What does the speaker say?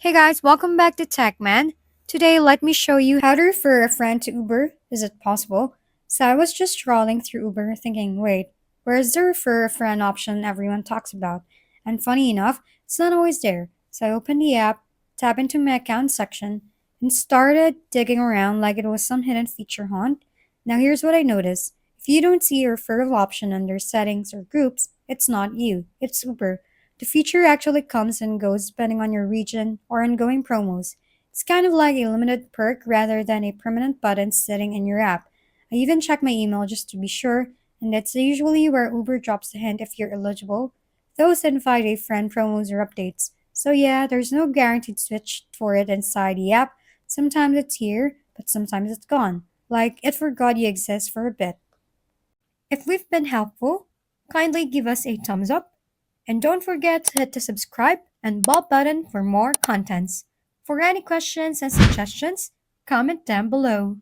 Hey guys, welcome back to TechMan. Today, let me show you how to refer a friend to Uber. Is it possible? So I was just scrolling through Uber thinking, wait, where's the refer a friend option everyone talks about? And funny enough, it's not always there. So I opened the app, tapped into my account section, and started digging around like it was some hidden feature hunt. Now here's what I noticed. If you don't see a referral option under settings or groups, it's not you, it's Uber. The feature actually comes and goes depending on your region or ongoing promos. It's kind of like a limited perk rather than a permanent button sitting in your app. I even check my email just to be sure, and that's usually where Uber drops a hint if you're eligible. Those invite a friend promos or updates. So yeah, there's no guaranteed switch for it inside the app. Sometimes it's here, but sometimes it's gone. Like it forgot you exist for a bit. If we've been helpful, kindly give us a thumbs up and don't forget to hit the subscribe and bell button for more contents. For any questions and suggestions, comment down below.